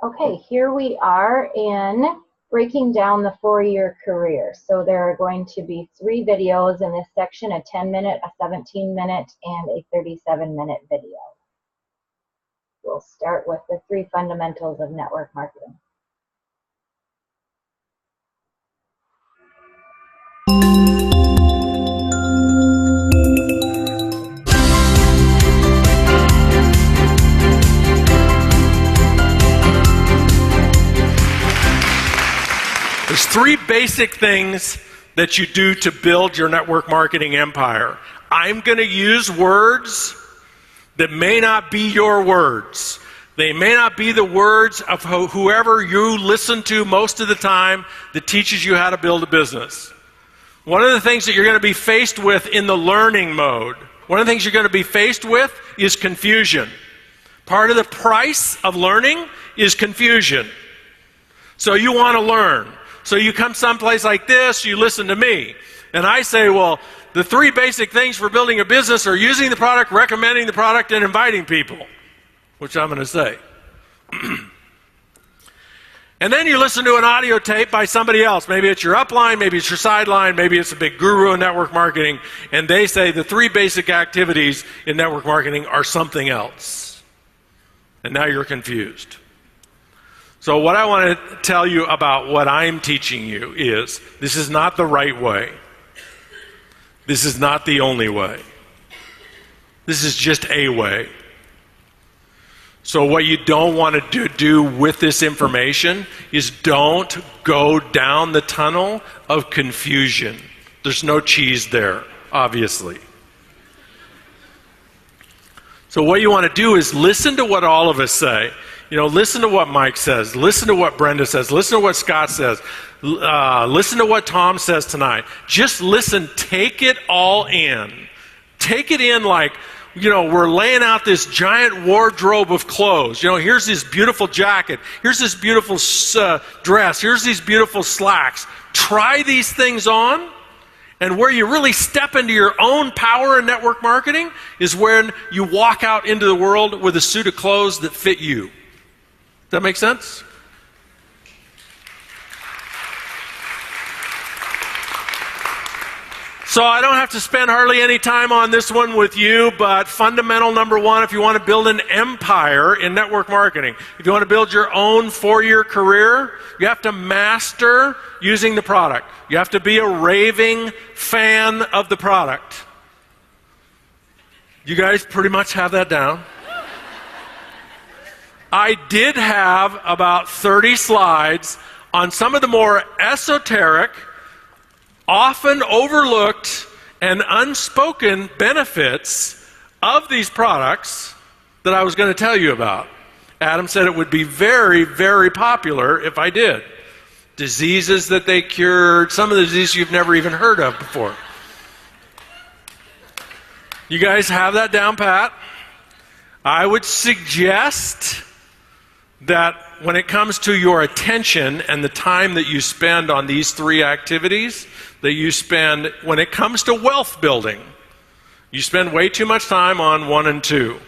Okay, here we are in breaking down the 4-year career. So there are going to be 3 videos in this section, a 10-minute, a 17-minute, and a 37-minute video. We'll start with the 3 fundamentals of network marketing. There's 3 basic things that you do to build your network marketing empire. I'm going to use words that may not be your words. They may not be the words of whoever you listen to most of the time that teaches you how to build a business. One of the things that you're going to be faced with in the learning mode, one of the things you're going to be faced with is confusion. Part of the price of learning is confusion. So you want to learn. So you come someplace like this, you listen to me, and I say, well, the 3 basic things for building a business are using the product, recommending the product, and inviting people, which I'm going to say. And then you listen to an audio tape by somebody else. Maybe it's your upline, maybe it's your sideline, maybe it's a big guru in network marketing, and they say the 3 basic activities in network marketing are something else. And now you're confused. So what I want to tell you about what I'm teaching you is, this is not the right way. This is not the only way. This is just a way. So what you don't want to do with this information is don't go down the tunnel of confusion. There's no cheese there, obviously. So what you want to do is listen to what all of us say. You know, listen to what Mike says. Listen to what Brenda says. Listen to what Scott says. Listen to what Tom says tonight. Just listen. Take it all in. Take it in like, you know, we're laying out this giant wardrobe of clothes. You know, here's this beautiful jacket. Here's this beautiful dress. Here's these beautiful slacks. Try these things on. And where you really step into your own power in network marketing is when you walk out into the world with a suit of clothes that fit you. Does that make sense? So I don't have to spend hardly any time on this one with you, but fundamental number 1, if you want to build an empire in network marketing, if you want to build your own 4-year career, you have to master using the product. You have to be a raving fan of the product. You guys pretty much have that down. I did have about 30 slides on some of the more esoteric, often overlooked, and unspoken benefits of these products that I was going to tell you about. Adam said it would be very, very popular if I did. Diseases that they cured, some of the diseases you've never even heard of before. You guys have that down pat? I would suggest that when it comes to your attention and the time that you spend on these 3 activities, that you spend, when it comes to wealth building, you spend way too much time on 1 and 2.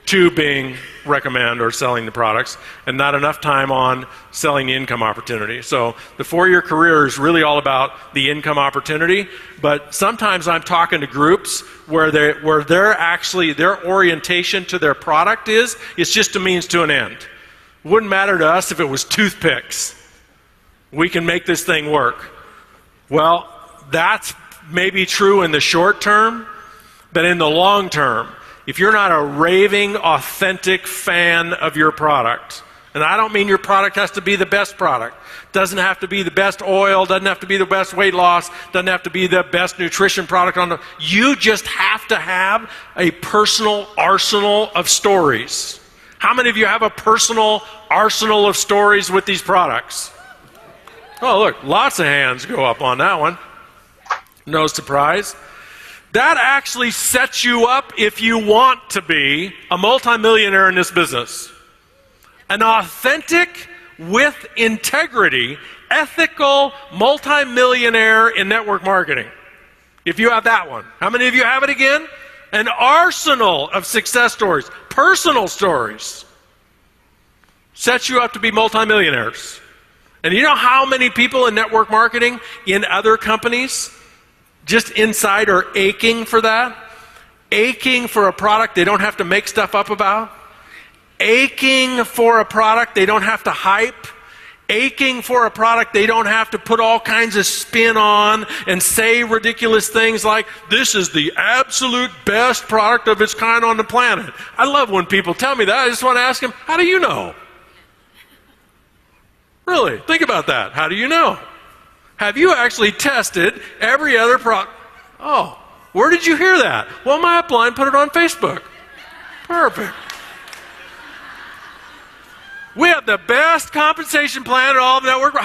2 being recommend or selling the products, and not enough time on selling the income opportunity. So the 4-year career is really all about the income opportunity, but sometimes I'm talking to groups where they're actually, their orientation to their product is, it's just a means to an end. It wouldn't matter to us if it was toothpicks. We can make this thing work. Well, that's maybe true in the short term, but in the long term, if you're not a raving, authentic fan of your product, and I don't mean your product has to be the best product, doesn't have to be the best oil, doesn't have to be the best weight loss, doesn't have to be the best nutrition product on the, you just have to have a personal arsenal of stories. How many of you have a personal arsenal of stories with these products? Oh, look, lots of hands go up on that one. No surprise. That actually sets you up if you want to be a multimillionaire in this business. An authentic, with integrity, ethical multimillionaire in network marketing. If you have that one. How many of you have it again? An arsenal of success stories, personal stories. sets you up to be multimillionaires. And you know how many people in network marketing in other companies just inside are aching for that? Aching for a product they don't have to make stuff up about? Aching for a product they don't have to hype? Aching for a product they don't have to put all kinds of spin on and say ridiculous things like, this is the absolute best product of its kind on the planet. I love when people tell me that. I just want to ask them, how do you know? Really, think about that. How do you know? Have you actually tested every other product? Oh, where did you hear that? Well, my upline put it on Facebook. Perfect. We have the best compensation plan at all of network.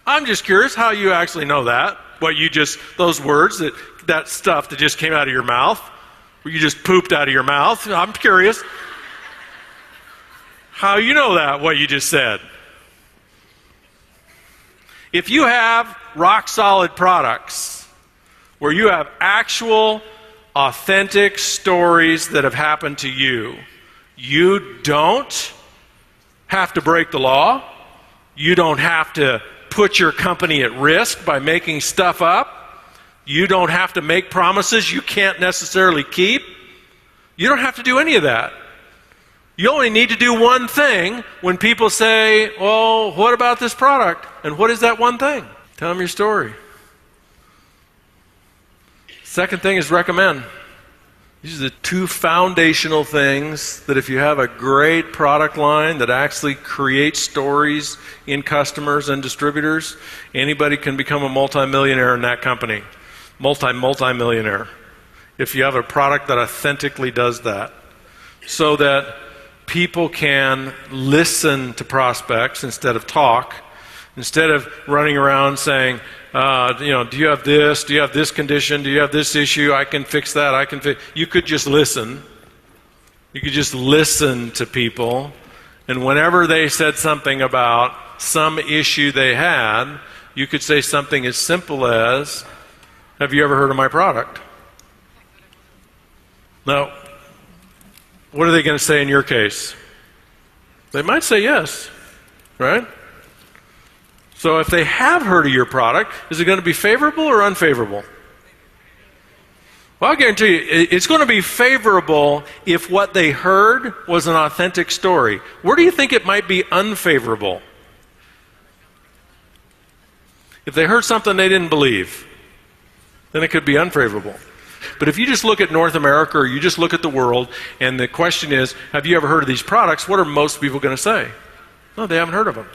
I'm just curious how you actually know that. What you just, those words, that stuff that just came out of your mouth, where you just pooped out of your mouth. I'm curious how you know that, what you just said. If you have rock solid products where you have actual, authentic stories that have happened to you, you don't have to break the law. You don't have to put your company at risk by making stuff up. You don't have to make promises you can't necessarily keep. You don't have to do any of that. You only need to do one thing when people say, well, what about this product? And what is that one thing? Tell them your story. Second thing is recommend. These are the two foundational things that if you have a great product line that actually creates stories in customers and distributors, anybody can become a multimillionaire in that company. Multimillionaire. If you have a product that authentically does that. So that people can listen to prospects instead of talk. Instead of running around saying, do you have this? Do you have this condition? Do you have this issue? I can fix that. I can fix. You could just listen. You could just listen to people. And whenever they said something about some issue they had, you could say something as simple as, have you ever heard of my product? Now, what are they going to say in your case? They might say yes, right? So if they have heard of your product, is it going to be favorable or unfavorable? Well, I'll guarantee you, it's going to be favorable if what they heard was an authentic story. Where do you think it might be unfavorable? If they heard something they didn't believe, then it could be unfavorable. But if you just look at North America or you just look at the world, and the question is, have you ever heard of these products? What are most people going to say? No, they haven't heard of them.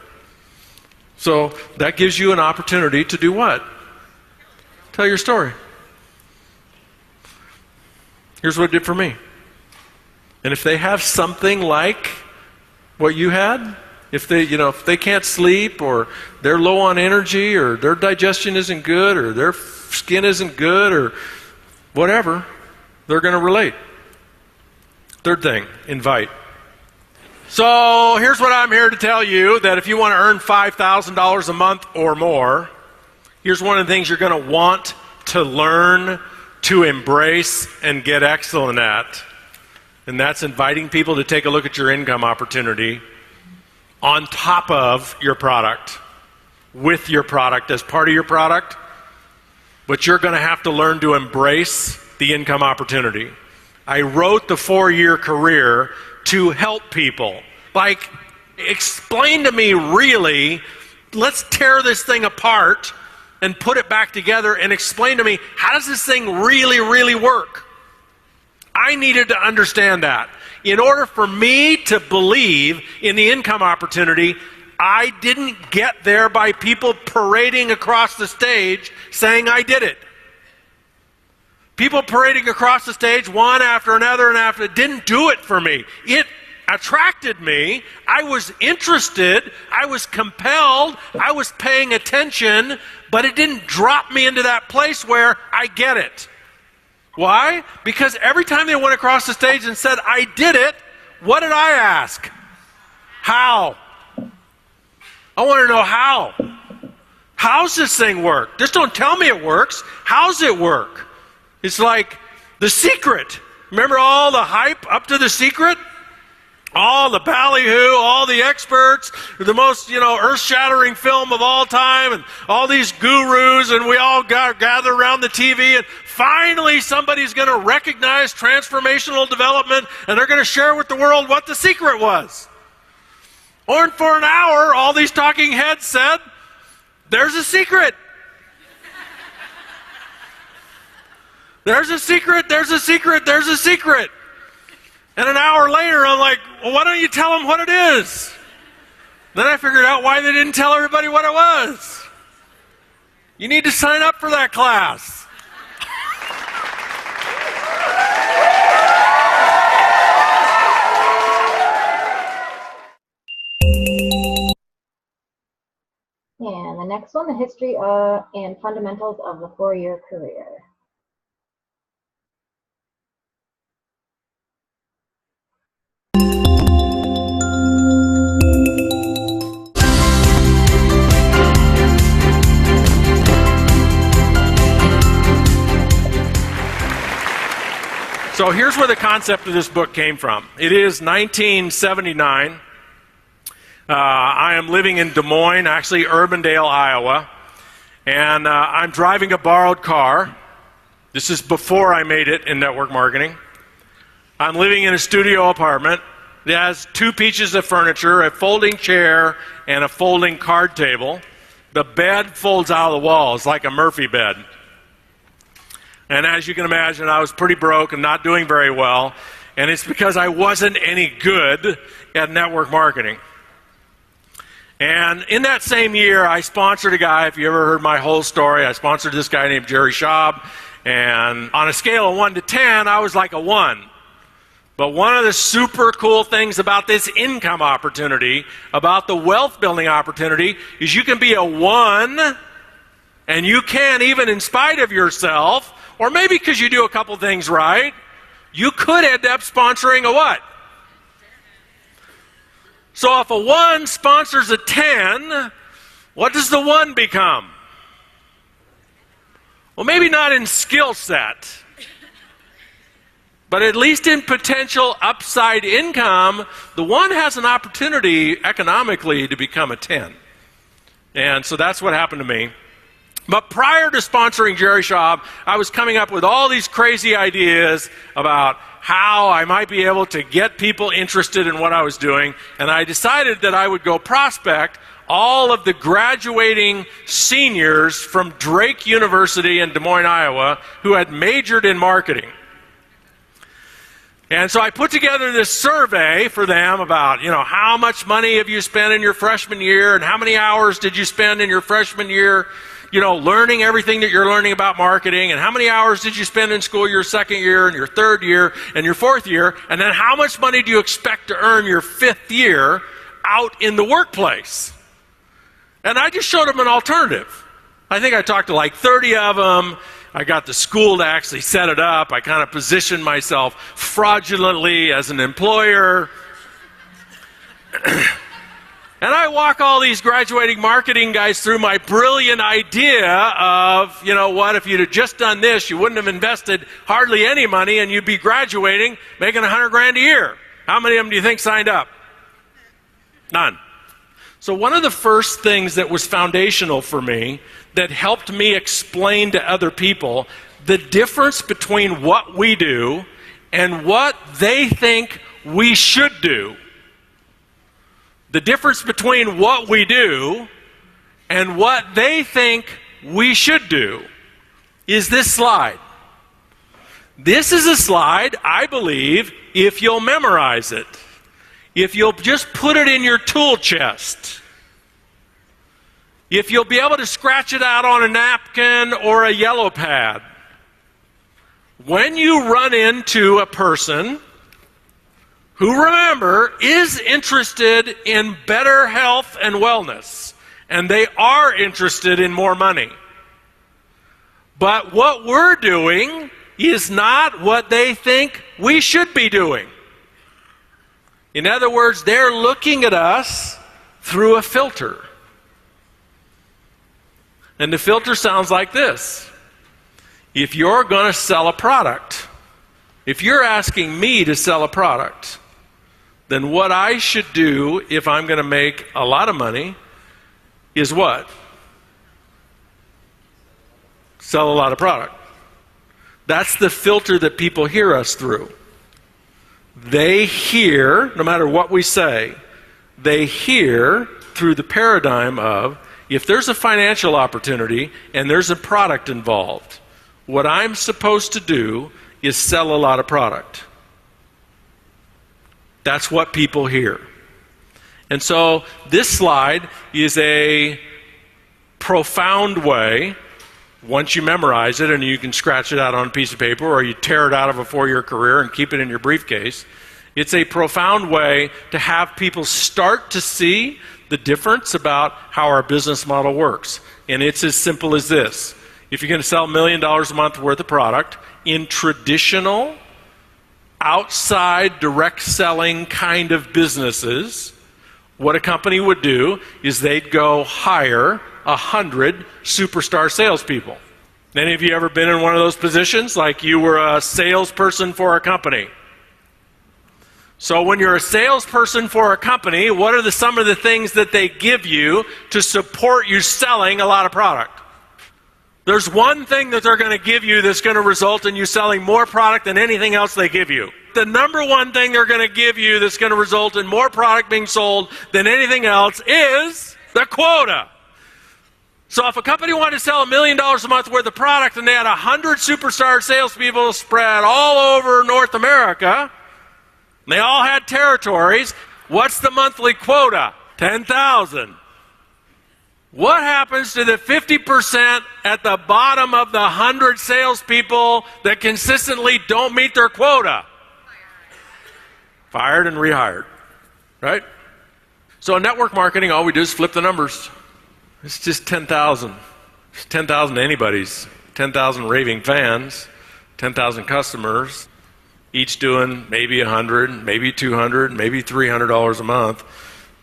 So that gives you an opportunity to do what? Tell your story. Here's what it did for me. And if they have something like what you had, if they can't sleep, or they're low on energy, or their digestion isn't good, or their skin isn't good, or whatever, they're going to relate. Third thing, invite. So here's what I'm here to tell you, that if you want to earn $5,000 a month or more, here's one of the things you're going to want to learn, to embrace, and get excellent at. And that's inviting people to take a look at your income opportunity on top of your product, with your product, as part of your product. But you're going to have to learn to embrace the income opportunity. I wrote the 4-year career to help people. Like, explain to me really, let's tear this thing apart and put it back together and explain to me, how does this thing really, really work? I needed to understand that. In order for me to believe in the income opportunity, I didn't get there by people parading across the stage saying I did it. People parading across the stage, one after another and after, didn't do it for me. It attracted me. I was interested. I was compelled. I was paying attention, but it didn't drop me into that place where I get it. Why? Because every time they went across the stage and said, I did it, what did I ask? How? I want to know how. How's this thing work? Just don't tell me it works. How's it work? It's like The Secret. Remember all the hype up to The Secret? all the ballyhoo, all the experts, the most, earth-shattering film of all time, and all these gurus, and we all gather around the TV, and finally somebody's going to recognize transformational development, and they're going to share with the world what the secret was. Or for an hour, all these talking heads said, there's a secret. There's a secret, there's a secret, there's a secret. And an hour later, I'm like, well, why don't you tell them what it is? Then I figured out why they didn't tell everybody what it was. You need to sign up for that class. And the next one, the history and fundamentals of the 4-year career. So here's where the concept of this book came from. It is 1979. I am living in Des Moines, actually Urbandale, Iowa, and I'm driving a borrowed car. This is before I made it in network marketing. I'm living in a studio apartment. It has 2 pieces of furniture, a folding chair and a folding card table. The bed folds out of the wall. It's like a Murphy bed. And as you can imagine, I was pretty broke and not doing very well. And it's because I wasn't any good at network marketing. And in that same year, I sponsored a guy, if you ever heard my whole story, I sponsored this guy named Jerry Schaub. And on a scale of 1 to 10, I was like a 1. But one of the super cool things about this income opportunity, about the wealth building opportunity, is you can be a 1, and you can, even in spite of yourself, or maybe because you do a couple things right, you could end up sponsoring a what? So if a 1 sponsors a 10, what does the 1 become? Well, maybe not in skill set, but at least in potential upside income, the 1 has an opportunity economically to become a 10. And so that's what happened to me. But prior to sponsoring Jerry Schaub, I was coming up with all these crazy ideas about how I might be able to get people interested in what I was doing, and I decided that I would go prospect all of the graduating seniors from Drake University in Des Moines, Iowa, who had majored in marketing. And so I put together this survey for them about, how much money have you spent in your freshman year, and how many hours did you spend in your freshman year learning everything that you're learning about marketing, and how many hours did you spend in school your second year and your third year and your fourth year, and then how much money do you expect to earn your 5th year out in the workplace? And I just showed them an alternative. I think I talked to like 30 of them. I got the school to actually set it up. I kind of positioned myself fraudulently as an employer. And I walk all these graduating marketing guys through my brilliant idea of, if you'd have just done this, you wouldn't have invested hardly any money and you'd be graduating making $100,000 a year. How many of them do you think signed up? None. So one of the first things that was foundational for me that helped me explain to other people the difference between what we do and what they think we should do. The difference between what we do and what they think we should do is this slide. This is a slide, I believe, if you'll memorize it, if you'll just put it in your tool chest, if you'll be able to scratch it out on a napkin or a yellow pad. When you run into a person who, remember, is interested in better health and wellness, and they are interested in more money, but what we're doing is not what they think we should be doing. In other words, they're looking at us through a filter. And the filter sounds like this. If you're going to sell a product, if you're asking me to sell a product, then what I should do if I'm going to make a lot of money is what? Sell a lot of product. That's the filter that people hear us through. They hear, no matter what we say, they hear through the paradigm of, if there's a financial opportunity and there's a product involved, what I'm supposed to do is sell a lot of product. That's what people hear. And so this slide is a profound way, once you memorize it and you can scratch it out on a piece of paper or you tear it out of a 4-year career and keep it in your briefcase, it's a profound way to have people start to see the difference about how our business model works. And it's as simple as this. If you're going to sell $1 million a month worth of product in traditional, outside, direct selling kind of businesses, what a company would do is they'd go hire 100 superstar salespeople. Any of you ever been in one of those positions? Like you were a salesperson for a company. So when you're a salesperson for a company, what are some of the things that they give you to support you selling a lot of product? There's one thing that they're going to give you that's going to result in you selling more product than anything else they give you. The number one thing they're going to give you that's going to result in more product being sold than anything else is the quota. So if a company wanted to sell $1 million a month worth of product and they had 100 superstar salespeople spread all over North America, and they all had territories, what's the monthly quota? 10,000. What happens to the 50% at the bottom of the 100 salespeople that consistently don't meet their quota? Fired and rehired, right? So in network marketing, all we do is flip the numbers. It's just 10,000. It's 10,000 anybody's. 10,000 raving fans, 10,000 customers, each doing maybe 100, maybe 200, maybe $300 a month.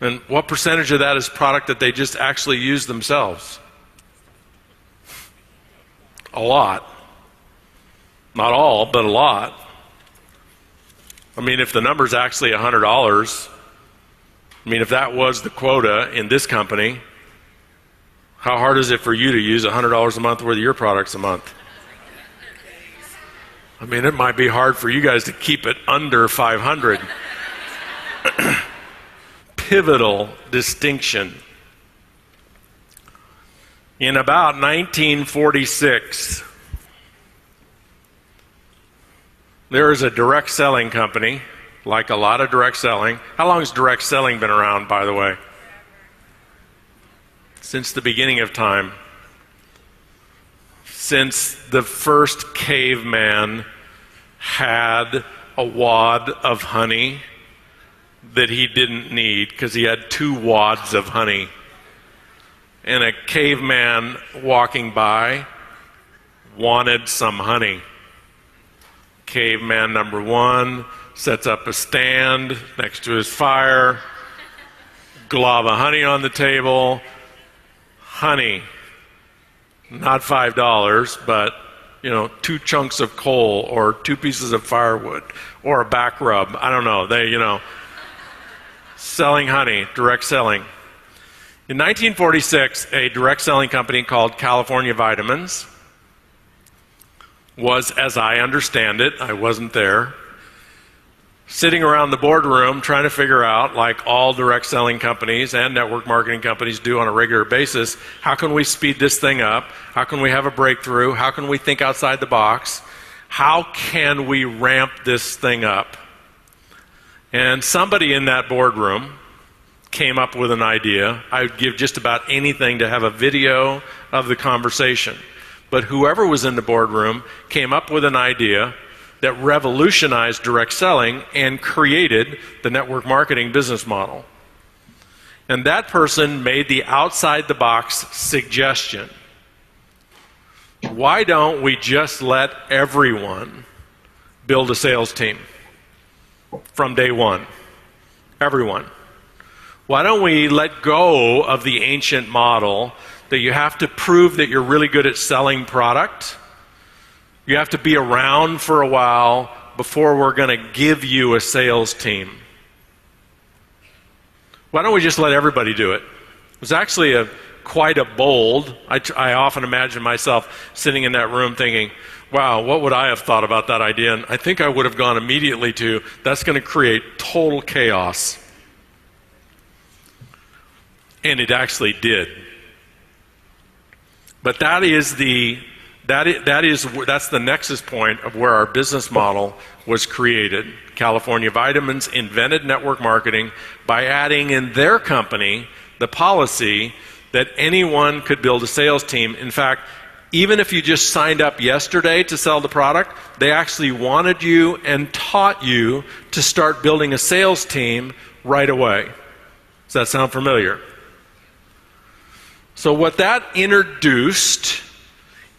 And what percentage of that is product that they just actually use themselves? A lot. Not all, but a lot. I mean, if the number's actually $100, I mean, if that was the quota in this company, how hard is it for you to use $100 a month worth of your products a month? I mean, it might be hard for you guys to keep it under 500. Pivotal distinction. In about 1946, there was a direct selling company, like a lot of direct selling. How long has direct selling been around, by the way? Since the beginning of time. Since the first caveman had a wad of honey that he didn't need because he had 2 wads of honey. And a caveman walking by wanted some honey. Caveman number 1 sets up a stand next to his fire, glob of honey on the table. Honey, not $5, but 2 chunks of coal or 2 pieces of firewood or a back rub. I don't know. Selling honey, direct selling. In 1946, a direct selling company called California Vitamins was, as I understand it, I wasn't there, sitting around the boardroom trying to figure out, like all direct selling companies and network marketing companies do on a regular basis, how can we speed this thing up? How can we have a breakthrough? How can we think outside the box? How can we ramp this thing up? And somebody in that boardroom came up with an idea. I would give just about anything to have a video of the conversation. But whoever was in the boardroom came up with an idea that revolutionized direct selling and created the network marketing business model. And that person made the outside-the-box suggestion. Why don't we just let everyone build a sales team from day one? Everyone. Why don't we let go of the ancient model that you have to prove that you're really good at selling product? You have to be around for a while before we're going to give you a sales team. Why don't we just let everybody do it? It was actually quite a bold, I often imagine myself sitting in that room thinking, wow, what would I have thought about that idea? And I think I would have gone immediately to, that's going to create total chaos. And it actually did. But that's the nexus point of where our business model was created. California Vitamins invented network marketing by adding in their company the policy that anyone could build a sales team. In fact, even if you just signed up yesterday to sell the product, they actually wanted you and taught you to start building a sales team right away. Does that sound familiar? So what that introduced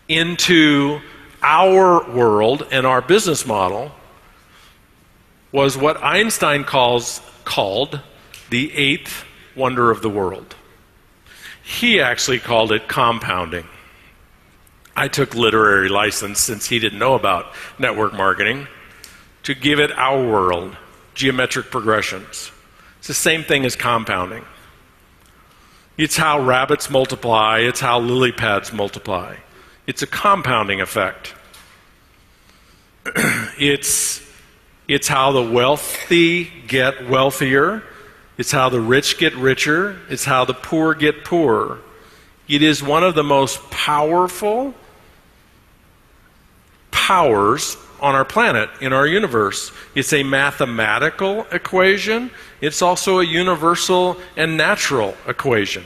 into our world and our business model was what Einstein called the eighth wonder of the world. He actually called it compounding. I took literary license, since he didn't know about network marketing, to give it our world, geometric progressions. It's the same thing as compounding. It's how rabbits multiply, it's how lily pads multiply. It's a compounding effect. It's how the wealthy get wealthier. It's how the rich get richer. It's how the poor get poorer. It is one of the most powerful powers on our planet, in our universe. It's a mathematical equation. It's also a universal and natural equation.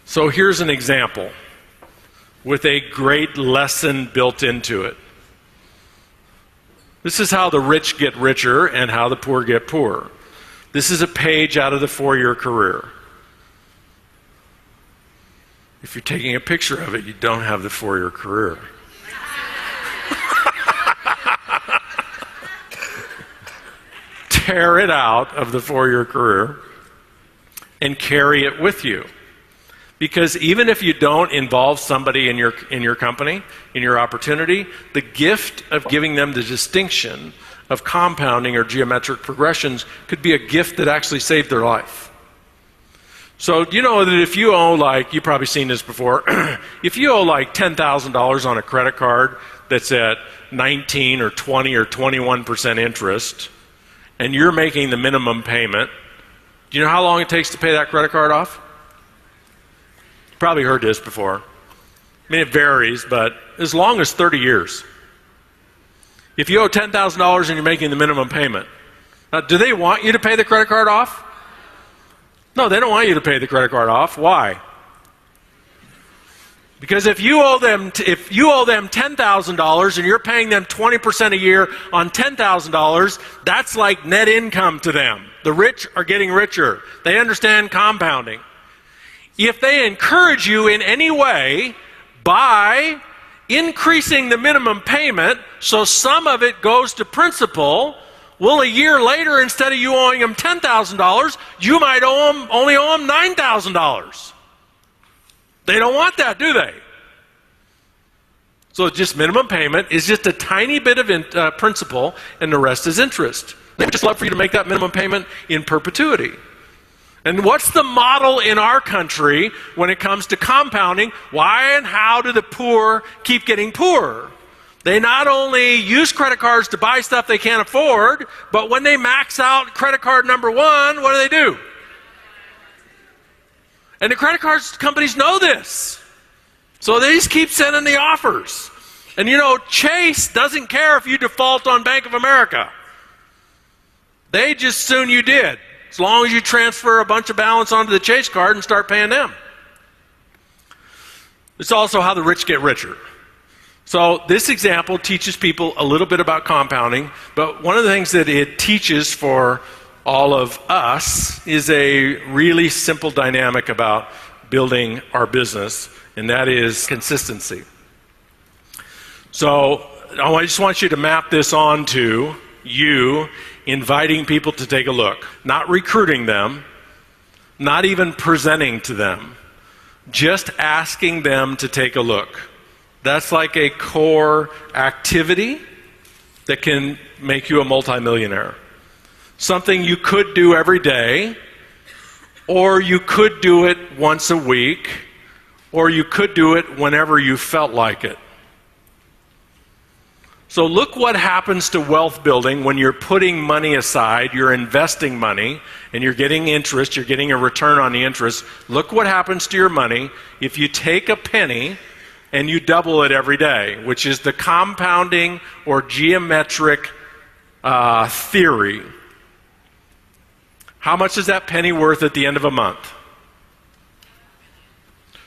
So here's an example with a great lesson built into it. This is how the rich get richer and how the poor get poorer. This is a page out of the 4-year career. If you're taking a picture of it, you don't have the 4-year career. Tear it out of the 4-year career and carry it with you. Because even if you don't involve somebody in your company, in your opportunity, the gift of giving them the distinction of compounding or geometric progressions could be a gift that actually saved their life. So you know that if you owe, like, you've probably seen this before, if you owe like $10,000 on a credit card that's at 19 or 20 or 21% interest, and you're making the minimum payment, do you know how long it takes to pay that credit card off? Probably heard this before. I mean, it varies, but as long as 30 years. If you owe $10,000 and you're making the minimum payment, now, do they want you to pay the credit card off? No, they don't want you to pay the credit card off. Why? Because if you owe them $10,000 and you're paying them 20% a year on $10,000, that's like net income to them. The rich are getting richer. They understand compounding. If they encourage you in any way by increasing the minimum payment so some of it goes to principal, well, a year later, instead of you owing them $10,000, you might only owe them $9,000. They don't want that, do they? So just minimum payment is just a tiny bit of principal, and the rest is interest. They would just love for you to make that minimum payment in perpetuity. And what's the model in our country when it comes to compounding? Why and how do the poor keep getting poorer? They not only use credit cards to buy stuff they can't afford, but when they max out credit card number 1, what do? And the credit card companies know this. So they just keep sending the offers. And you know, Chase doesn't care if you default on Bank of America. They just assume you did, as long as you transfer a bunch of balance onto the Chase card and start paying them. It's also how the rich get richer. So this example teaches people a little bit about compounding, but one of the things that it teaches for all of us is a really simple dynamic about building our business, and that is consistency. So I just want you to map this onto you inviting people to take a look, not recruiting them, not even presenting to them, just asking them to take a look. That's like a core activity that can make you a multimillionaire. something you could do every day, or you could do it once a week, or you could do it whenever you felt like it. So look what happens to wealth building when you're putting money aside, you're investing money, and you're getting interest, you're getting a return on the interest. Look what happens to your money if you take a penny and you double it every day, which is the compounding or geometric theory. How much is that penny worth at the end of a month?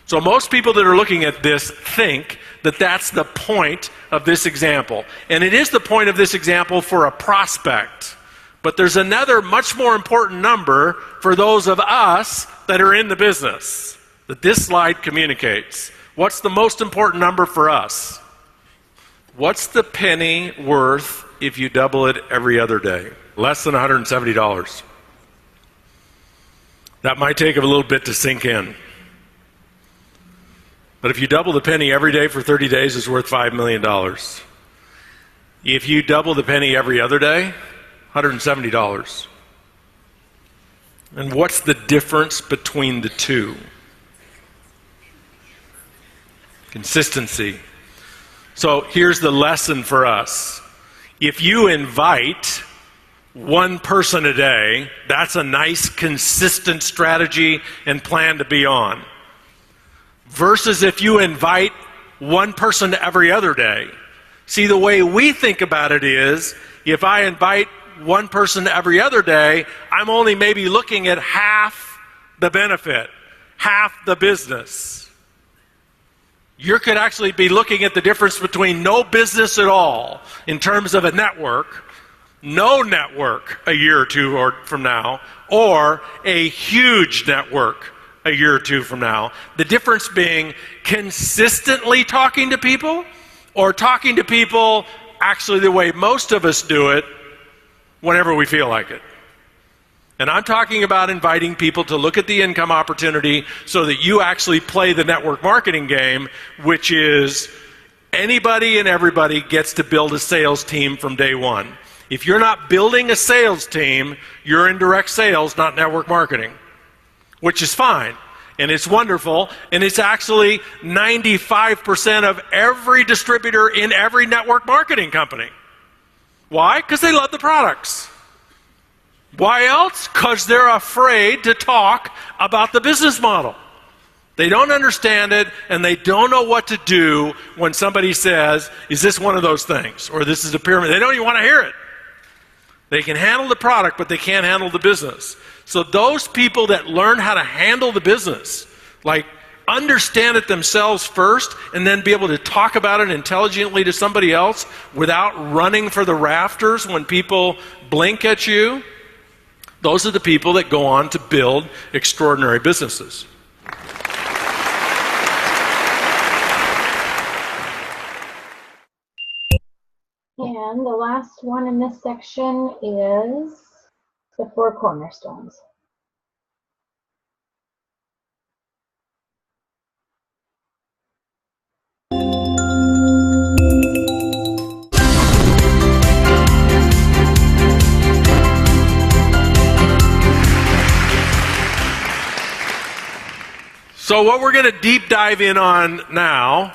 So most people that are looking at this think that that's the point of this example. And it is the point of this example for a prospect. But there's another much more important number for those of us that are in the business that this slide communicates. What's the most important number for us? What's the penny worth if you double it every other day? Less than $170. That might take a little bit to sink in. But if you double the penny every day for 30 days, it's worth $5 million. If you double the penny every other day, $170. And what's the difference between the two? Consistency. So here's the lesson for us. If you invite one person a day, that's a nice, consistent strategy and plan to be on. Versus if you invite one person every other day. See, the way we think about it is, if I invite one person every other day, I'm only maybe looking at half the benefit, half the business. You could actually be looking at the difference between no business at all in terms of a network, no network a year or two from now, or a huge network a year or two from now. The difference being consistently talking to people, or talking to people actually the way most of us do it whenever we feel like it. And I'm talking about inviting people to look at the income opportunity so that you actually play the network marketing game, which is anybody and everybody gets to build a sales team from day one. If you're not building a sales team, you're in direct sales, not network marketing, which is fine. And it's wonderful, and it's actually 95% of every distributor in every network marketing company. Why? Because they love the products. Why else? Because they're afraid to talk about the business model. They don't understand it, and they don't know what to do when somebody says, is this one of those things? Or this is a pyramid. They don't even want to hear it. They can handle the product, but they can't handle the business. So those people that learn how to handle the business, like understand it themselves first, and then be able to talk about it intelligently to somebody else without running for the rafters when people blink at you, those are the people that go on to build extraordinary businesses. And the last one in this section is the 4 cornerstones. So what we're going to deep dive in on now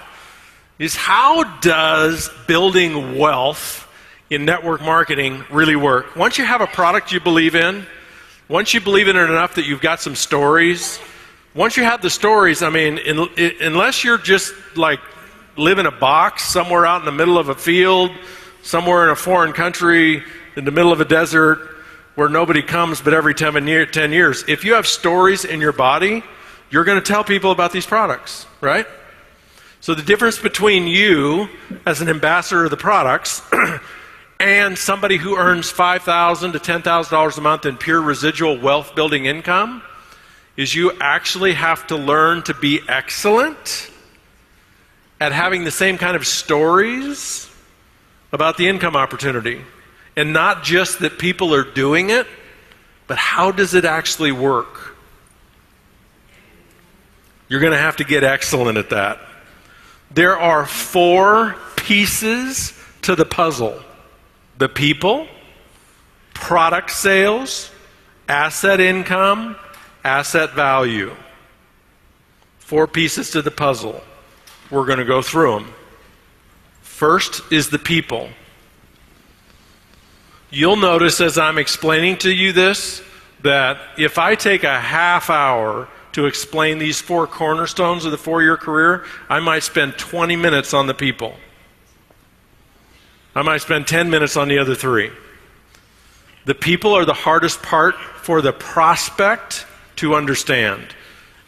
is, how does building wealth in network marketing really work? Once you have a product you believe in, once you believe in it enough that you've got some stories, once you have the stories, I mean, unless you're just like live in a box somewhere out in the middle of a field, somewhere in a foreign country, in the middle of a desert where nobody comes but every 10 years, if you have stories in your body, you're going to tell people about these products, right? So the difference between you as an ambassador of the products and somebody who earns $5,000 to $10,000 a month in pure residual wealth building income is you actually have to learn to be excellent at having the same kind of stories about the income opportunity. And not just that people are doing it, but how does it actually work? You're going to have to get excellent at that. There are 4 pieces to the puzzle: the people, product sales, asset income, asset value. 4 pieces to the puzzle. We're going to go through them. First is the people. You'll notice as I'm explaining to you this, that if I take a half hour to explain these 4 cornerstones of the 4-year career, I might spend 20 minutes on the people. I might spend 10 minutes on the other 3. The people are the hardest part for the prospect to understand.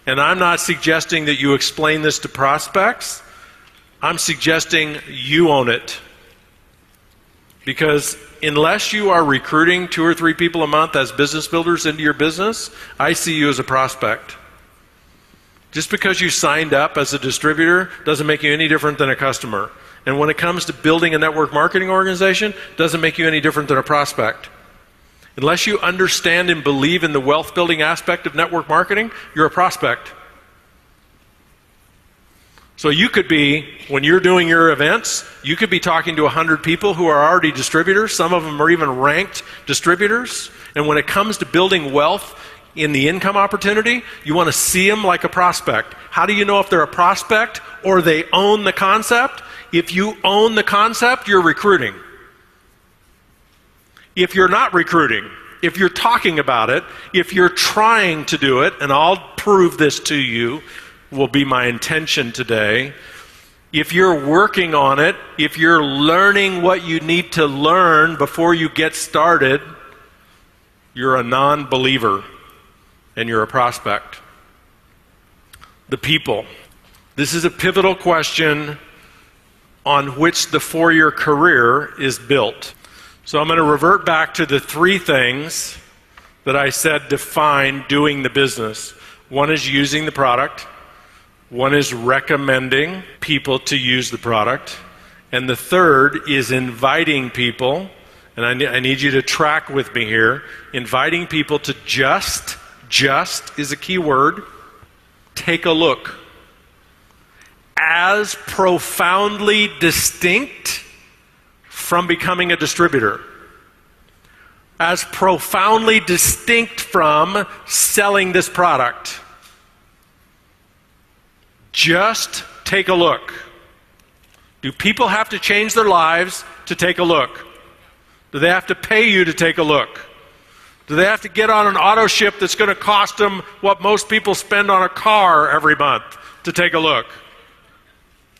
And I'm not suggesting that you explain this to prospects. I'm suggesting you own it. Because unless you are recruiting 2 or 3 people a month as business builders into your business, I see you as a prospect. Just because you signed up as a distributor doesn't make you any different than a customer. And when it comes to building a network marketing organization, doesn't make you any different than a prospect. Unless you understand and believe in the wealth building aspect of network marketing, you're a prospect. So you could be, when you're doing your events, you could be talking to 100 people who are already distributors. Some of them are even ranked distributors. And when it comes to building wealth in the income opportunity, you want to see them like a prospect. How do you know if they're a prospect or they own the concept? If you own the concept, you're recruiting. If you're not recruiting, if you're talking about it, if you're trying to do it, and I'll prove this to you, will be my intention today. If you're working on it, if you're learning what you need to learn before you get started, you're a non-believer and you're a prospect. The people. This is a pivotal question on which the 4-year career is built. So I'm going to revert back to the 3 things that I said define doing the business. One is using the product. One is recommending people to use the product. And the third is inviting people, and I need you to track with me here, inviting people to just is a key word, take a look. As profoundly distinct from becoming a distributor. As profoundly distinct from selling this product. Just take a look. Do people have to change their lives to take a look? Do they have to pay you to take a look? Do they have to get on an auto ship that's going to cost them what most people spend on a car every month to take a look?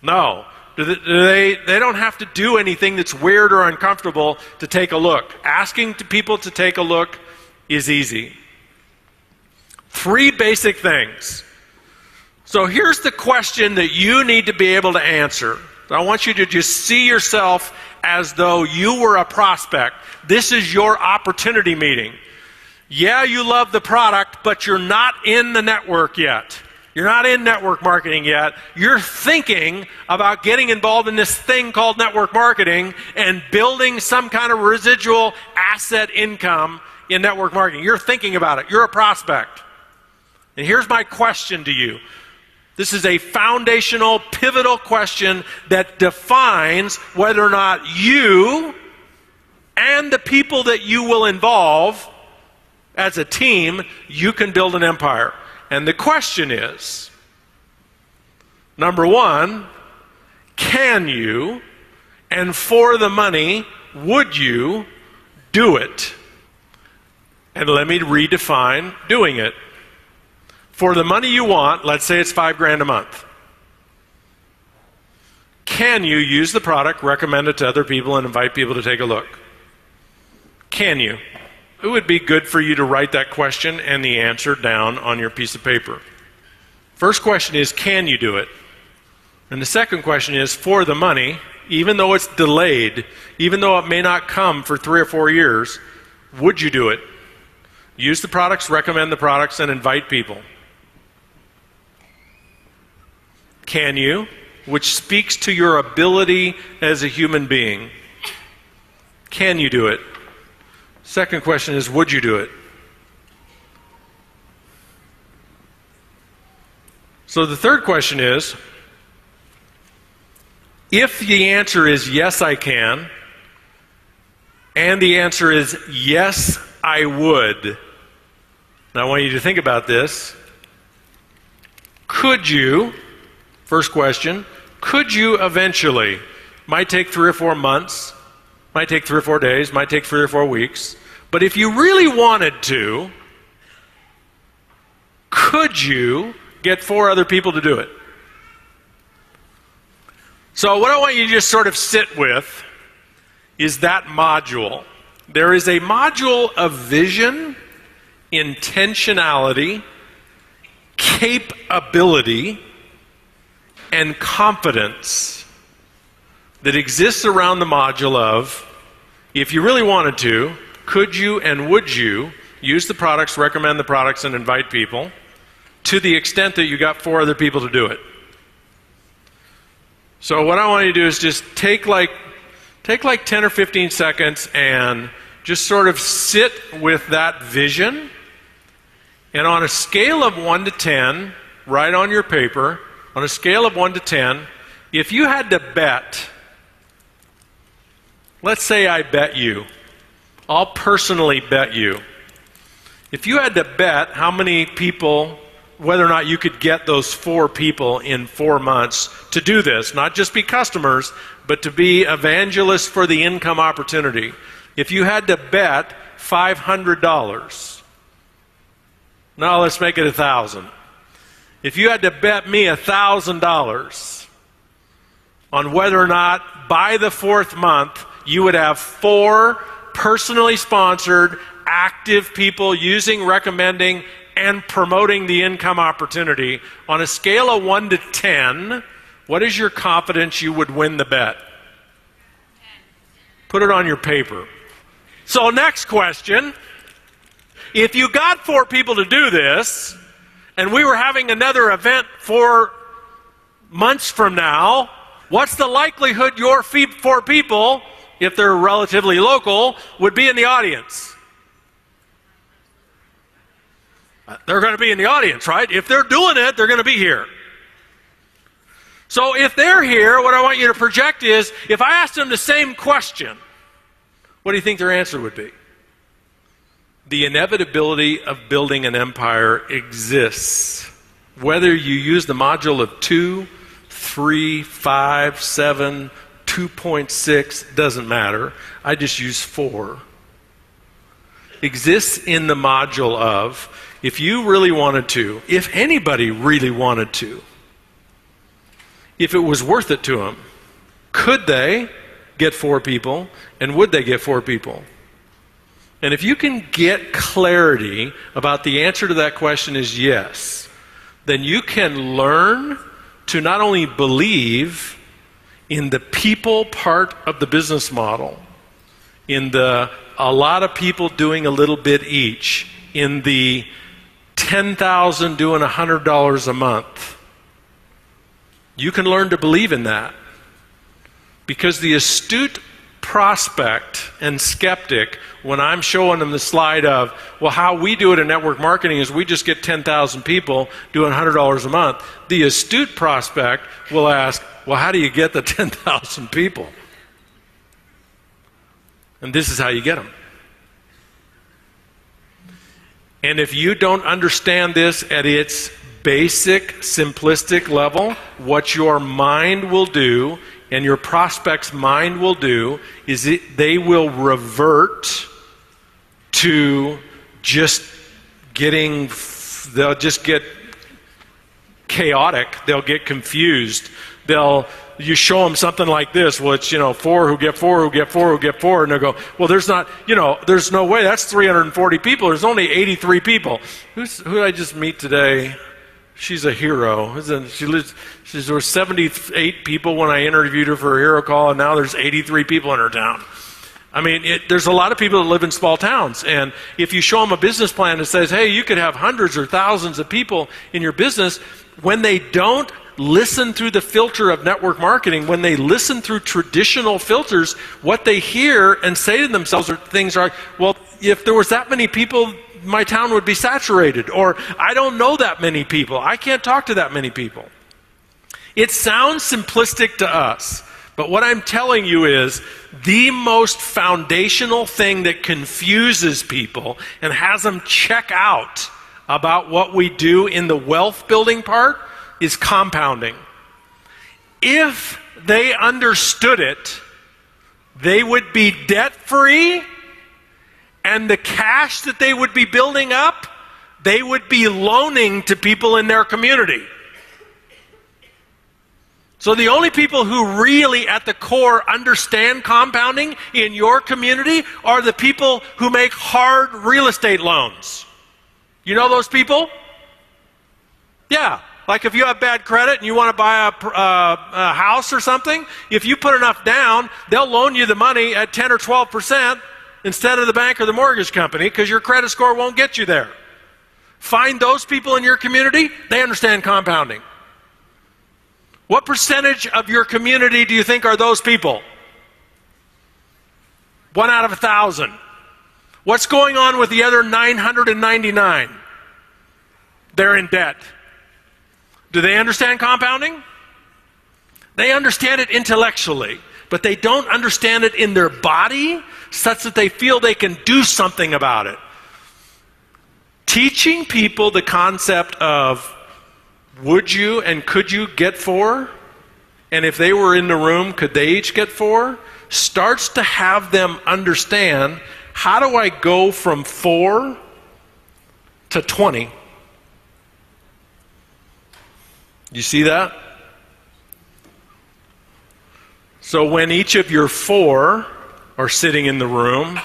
No. They don't have to do anything that's weird or uncomfortable to take a look. Asking people to take a look is easy. 3 basic things. So here's the question that you need to be able to answer. I want you to just see yourself as though you were a prospect. This is your opportunity meeting. Yeah, you love the product, but you're not in the network yet. You're not in network marketing yet. You're thinking about getting involved in this thing called network marketing and building some kind of residual asset income in network marketing. You're thinking about it. You're a prospect. And here's my question to you. This is a foundational, pivotal question that defines whether or not you and the people that you will involve as a team, you can build an empire. And the question is, number 1, can you, and for the money, would you do it? And let me redefine doing it. For the money you want, let's say it's $5,000 a month. Can you use the product, recommend it to other people, and invite people to take a look? Can you? It would be good for you to write that question and the answer down on your piece of paper. First question is, can you do it? And the second question is, for the money, even though it's delayed, even though it may not come for 3 or 4 years, would you do it? Use the products, recommend the products, and invite people. Can you? Which speaks to your ability as a human being. Can you do it? Second question is, would you do it? So the third question is, if the answer is yes, I can, And the answer is yes, I would. Now I want you to think about this. Could you, first question, could you eventually, might take 3 or 4 months, might take 3 or 4 days, might take 3 or 4 weeks, but if you really wanted to, could you get 4 other people to do it? So what I want you to just sort of sit with is that module. There is a module of vision, intentionality, capability, and confidence that exists around the module of, if you really wanted to, could you and would you use the products, recommend the products, and invite people to the extent that you got 4 other people to do it. So what I want you to do is just take like 10 or 15 seconds and just sort of sit with that vision. And on a scale of 1 to 10, right on your paper, on a scale of 1 to 10, if you had to bet, let's say I bet you, I'll personally bet you. If you had to bet how many people, whether or not you could get those 4 people in 4 months to do this, not just be customers, but to be evangelists for the income opportunity. If you had to bet $500, now let's make it 1,000. If you had to bet me $1,000 on whether or not by the 4th month you would have 4 personally sponsored, active people using, recommending, and promoting the income opportunity, on a scale of 1 to 10, what is your confidence you would win the bet? 10. Put it on your paper. So next question. If you got 4 people to do this, and we were having another event 4 months from now, what's the likelihood your 4 people, if they're relatively local, would be in the audience? They're going to be in the audience, right? If they're doing it, they're going to be here. So if they're here, what I want you to project is, if I asked them the same question, what do you think their answer would be? The inevitability of building an empire exists. Whether you use the module of 2, 3, 5, 7, 2.6, doesn't matter. I just use 4. Exists in the module of, if you really wanted to, if anybody really wanted to, if it was worth it to them, could they get 4 people, and would they get 4 people? And if you can get clarity about the answer to that question is yes, then you can learn to not only believe in the people part of the business model, in the a lot of people doing a little bit each, in the 10,000 doing $100 a month. You can learn to believe in that, because the astute prospect and skeptic, when I'm showing them the slide of, well, how we do it in network marketing is we just get 10,000 people doing $100 a month, the astute prospect will ask, well, how do you get the 10,000 people? And this is how you get them. And if you don't understand this at its basic, simplistic level, what your mind will do and your prospect's mind will do is they will revert to just they'll just get chaotic. They'll get confused. You show them something like this, well, it's, 4 who get 4 who get 4 who get 4, and they'll go, well, there's no way, that's 340 people, there's only 83 people. Who did I just meet today? She's a hero. There were 78 people when I interviewed her for a hero call, and now there's 83 people in her town. I mean, there's a lot of people that live in small towns, and if you show them a business plan that says, hey, you could have hundreds or thousands of people in your business, when they don't listen through the filter of network marketing, when they listen through traditional filters, what they hear and say to themselves are things like, well, if there was that many people, my town would be saturated, or I don't know that many people, I can't talk to that many people. It sounds simplistic to us, But what I'm telling you is the most foundational thing that confuses people and has them check out about what we do in the wealth building part is compounding. If they understood it, they would be debt-free, and the cash that they would be building up, they would be loaning to people in their community. So the only people who really at the core understand compounding in your community are the people who make hard real estate loans. You know those people? Yeah. Like if you have bad credit and you want to buy a house or something, if you put enough down, they'll loan you the money at 10 or 12% instead of the bank or the mortgage company because your credit score won't get you there. Find those people in your community, they understand compounding. What percentage of your community do you think are those people? 1 out of 1,000. What's going on with the other 999? They're in debt. Do they understand compounding? They understand it intellectually, but they don't understand it in their body such that they feel they can do something about it. Teaching people the concept of would you and could you get 4? And if they were in the room, could they each get 4? Starts to have them understand, how do I go from 4 to 20? You see that? So when each of your 4 are sitting in the room,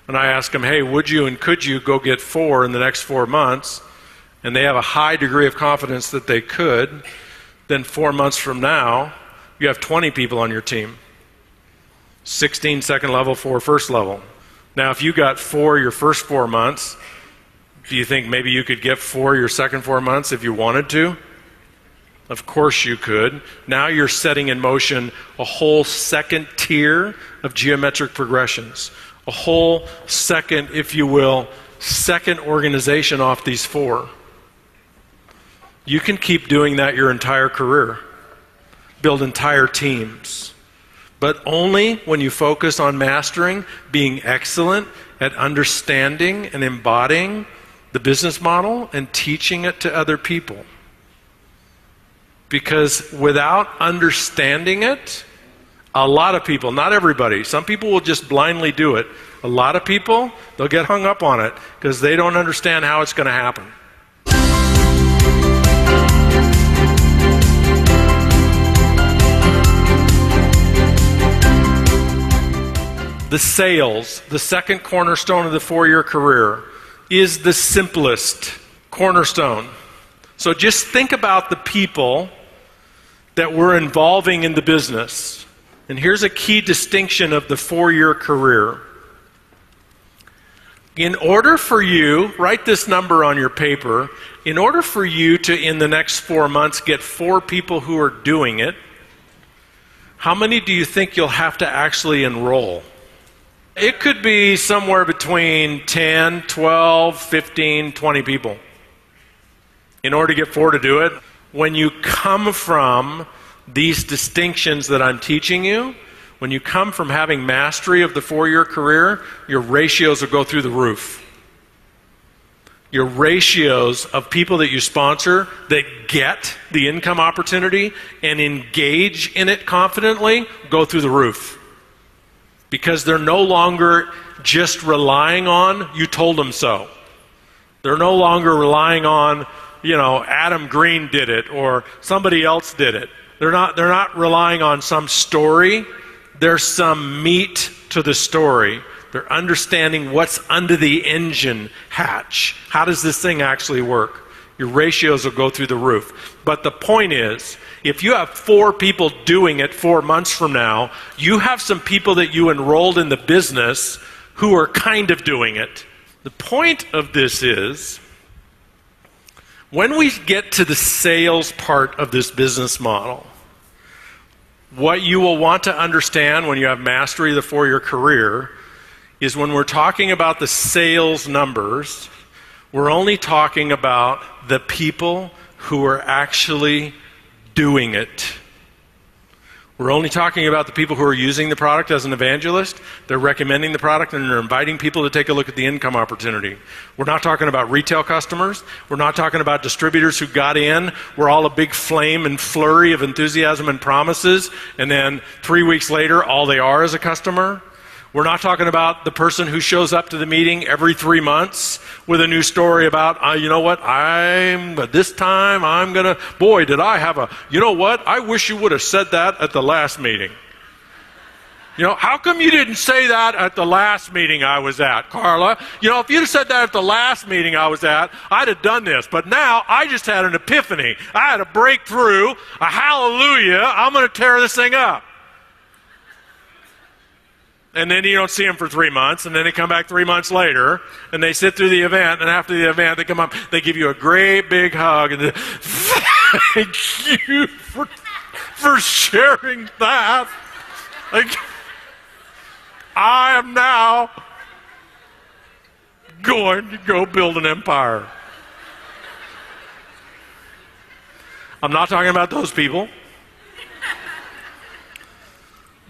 and I ask them, hey, would you and could you go get 4 in the next 4 months? And they have a high degree of confidence that they could, then 4 months from now, you have 20 people on your team. 16 second level, 4 first level. Now, if you got 4 your first 4 months, do you think maybe you could get 4 your second 4 months if you wanted to? Of course you could. Now you're setting in motion a whole second tier of geometric progressions. A whole second, if you will, second organization off these 4. You can keep doing that your entire career. Build entire teams. But only when you focus on mastering, being excellent at understanding and embodying the business model and teaching it to other people. Because without understanding it, a lot of people, not everybody, some people will just blindly do it. A lot of people, they'll get hung up on it because they don't understand how it's going to happen. The sales, the second cornerstone of the 4-year career, is the simplest cornerstone. So just think about the people that we're involving in the business. And here's a key distinction of the 4-year career. In order for you, write this number on your paper, in order for you to, in the next 4 months, get 4 people who are doing it, how many do you think you'll have to actually enroll? It could be somewhere between 10, 12, 15, 20 people. In order to get 4 to do it, when you come from these distinctions that I'm teaching you, when you come from having mastery of the 4-year career, your ratios will go through the roof. Your ratios of people that you sponsor that get the income opportunity and engage in it confidently go through the roof. Because they're no longer just relying on, you told them so. They're no longer relying on, Adam Green did it or somebody else did it. They're not relying on some story. There's some meat to the story. They're understanding what's under the engine hatch. How does this thing actually work? Your ratios will go through the roof. But the point is, if you have 4 people doing it 4 months from now, you have some people that you enrolled in the business who are kind of doing it. The point of this is, when we get to the sales part of this business model, what you will want to understand when you have mastery of the 4-year career is when we're talking about the sales numbers, we're only talking about the people who are actually doing it. We're only talking about the people who are using the product as an evangelist. They're recommending the product and they're inviting people to take a look at the income opportunity. We're not talking about retail customers. We're not talking about distributors who got in. We're all a big flame and flurry of enthusiasm and promises, and then 3 weeks later, all they are is a customer. We're not talking about the person who shows up to the meeting every 3 months with a new story about, you know what, but this time I'm going to, boy, did I have you know what, I wish you would have said that at the last meeting. You know, how come you didn't say that at the last meeting I was at, Carla? You know, if you'd have said that at the last meeting I was at, I'd have done this. But now I just had an epiphany. I had a breakthrough, a hallelujah, I'm going to tear this thing up. And then you don't see them for 3 months, and then they come back 3 months later, and they sit through the event, and after the event, they come up, they give you a great big hug, and thank you for sharing that. Like, I am now going to go build an empire. I'm not talking about those people.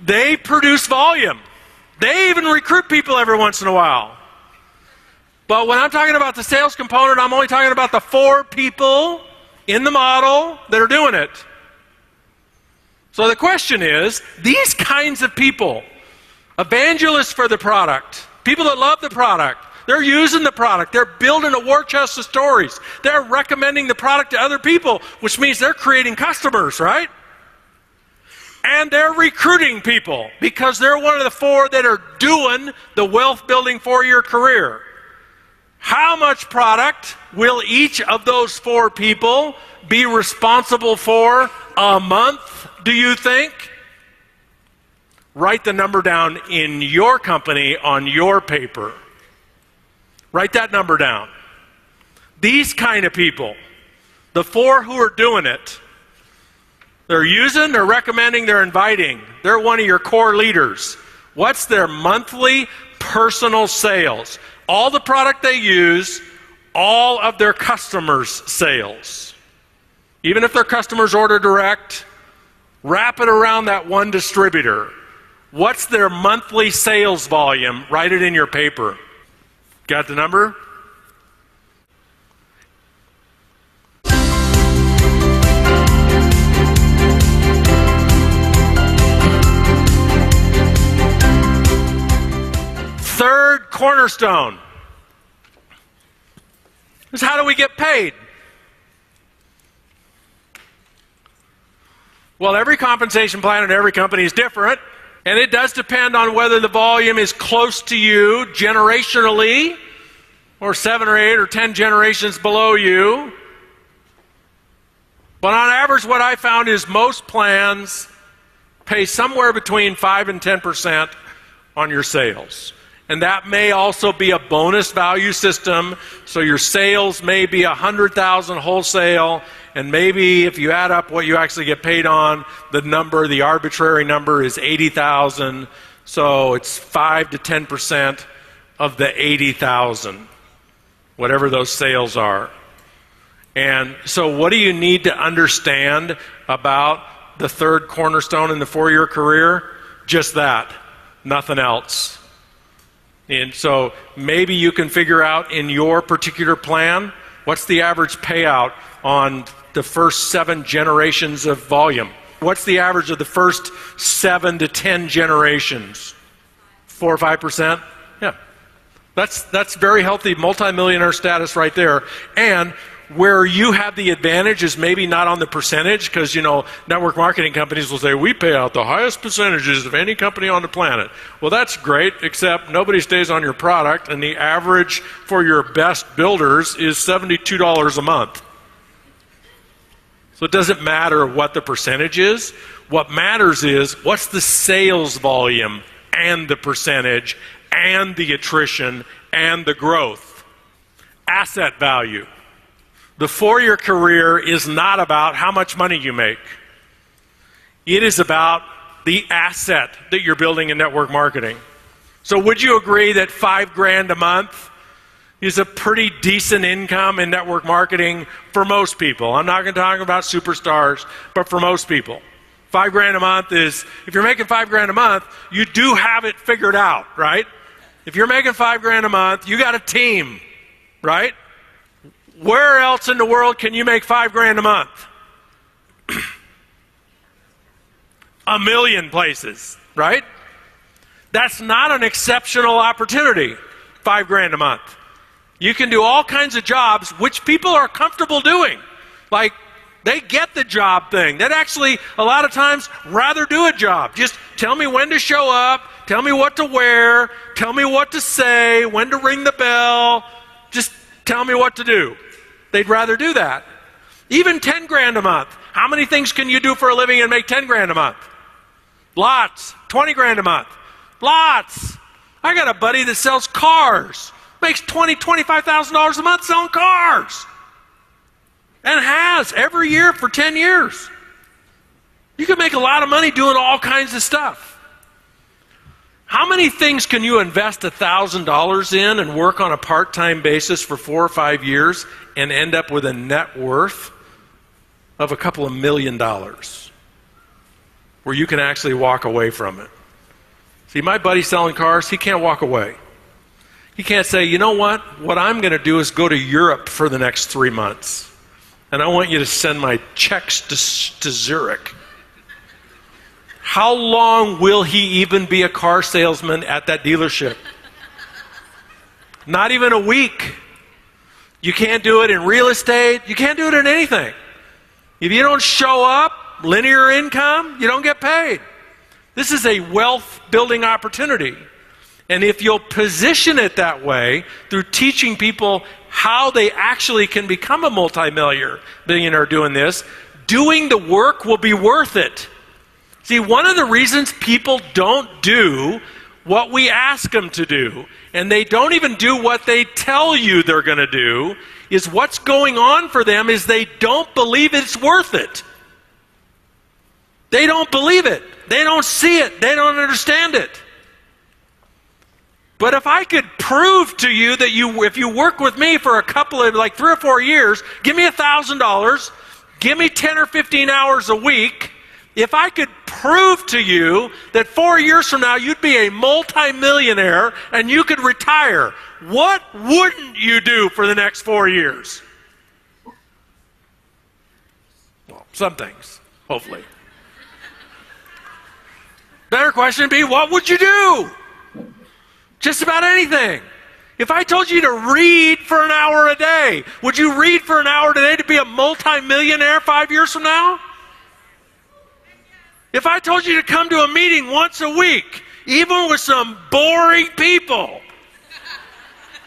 They produce volume. They even recruit people every once in a while. But when I'm talking about the sales component, I'm only talking about the 4 people in the model that are doing it. So the question is, these kinds of people, evangelists for the product, people that love the product, they're using the product, they're building a war chest of stories, they're recommending the product to other people, which means they're creating customers, right? And they're recruiting people because they're one of the 4 that are doing the wealth building 4-year career. How much product will each of those 4 people be responsible for a month, do you think? Write the number down in your company on your paper. Write that number down. These kind of people, the 4 who are doing it, they're using, they're recommending, they're inviting. They're one of your core leaders. What's their monthly personal sales? All the product they use, all of their customers' sales. Even if their customers order direct, wrap it around that one distributor. What's their monthly sales volume? Write it in your paper. Got the number? Third cornerstone is, how do we get paid? Well, every compensation plan in every company is different, and it does depend on whether the volume is close to you generationally, or 7 or 8 or 10 generations below you. But on average, what I found is most plans pay somewhere between 5 and 10% on your sales. And that may also be a bonus value system. So your sales may be 100,000 wholesale, and maybe if you add up what you actually get paid on, the arbitrary number is 80,000. So it's 5 to 10% of the 80,000, whatever those sales are. And so what do you need to understand about the third cornerstone in the 4-year career? Just that, nothing else. And so maybe you can figure out in your particular plan, what's the average payout on the first 7 generations of volume? What's the average of the first 7 to 10 generations? 4 or 5%? Yeah. That's very healthy multimillionaire status right there. And where you have the advantage is maybe not on the percentage, because, network marketing companies will say, we pay out the highest percentages of any company on the planet. Well, that's great, except nobody stays on your product, and the average for your best builders is $72 a month. So it doesn't matter what the percentage is. What matters is, what's the sales volume and the percentage and the attrition and the growth? Asset value. The 4-year career is not about how much money you make. It is about the asset that you're building in network marketing. So would you agree that $5,000 a month is a pretty decent income in network marketing for most people? I'm not going to talk about superstars, but for most people. $5,000 a month is, if you're making $5,000 a month, you do have it figured out, right? If you're making $5,000 a month, you got a team, right? Where else in the world can you make $5,000 a month? A million places, right? That's not an exceptional opportunity, $5,000 a month. You can do all kinds of jobs which people are comfortable doing. Like, they get the job thing. They'd actually, a lot of times, rather do a job. Just tell me when to show up, tell me what to wear, tell me what to say, when to ring the bell. Just tell me what to do. They'd rather do that. Even $10,000 a month. How many things can you do for a living and make $10,000 a month? Lots. $20,000 a month. Lots. I got a buddy that sells cars. Makes $25,000 a month selling cars. And has every year for 10 years. You can make a lot of money doing all kinds of stuff. How many things can you invest $1,000 in and work on a part-time basis for 4 or 5 years and end up with a net worth of a couple of $1 million where you can actually walk away from it? See, my buddy selling cars, he can't walk away. He can't say, you know what I'm going to do is go to Europe for the next 3 months. And I want you to send my checks to Zurich. How long will he even be a car salesman at that dealership? Not even a week. You can't do it in real estate. You can't do it in anything. If you don't show up, linear income, you don't get paid. This is a wealth building opportunity. And if you'll position it that way through teaching people how they actually can become a multi-billionaire doing this, doing the work will be worth it. See, one of the reasons people don't do what we ask them to do, and they don't even do what they tell you they're going to do, is what's going on for them is they don't believe it's worth it. They don't believe it. They don't see it. They don't understand it. But if I could prove to you that if you work with me for a couple of, like 3 or 4 years, give me $1,000, give me 10 or 15 hours a week, if I could prove to you that 4 years from now you'd be a multimillionaire and you could retire, what wouldn't you do for the next 4 years? Well, some things, hopefully. Better question would be, what would you do? Just about anything. If I told you to read for an hour a day, would you read for an hour today to be a multi-millionaire 5 years from now? If I told you to come to a meeting once a week, even with some boring people,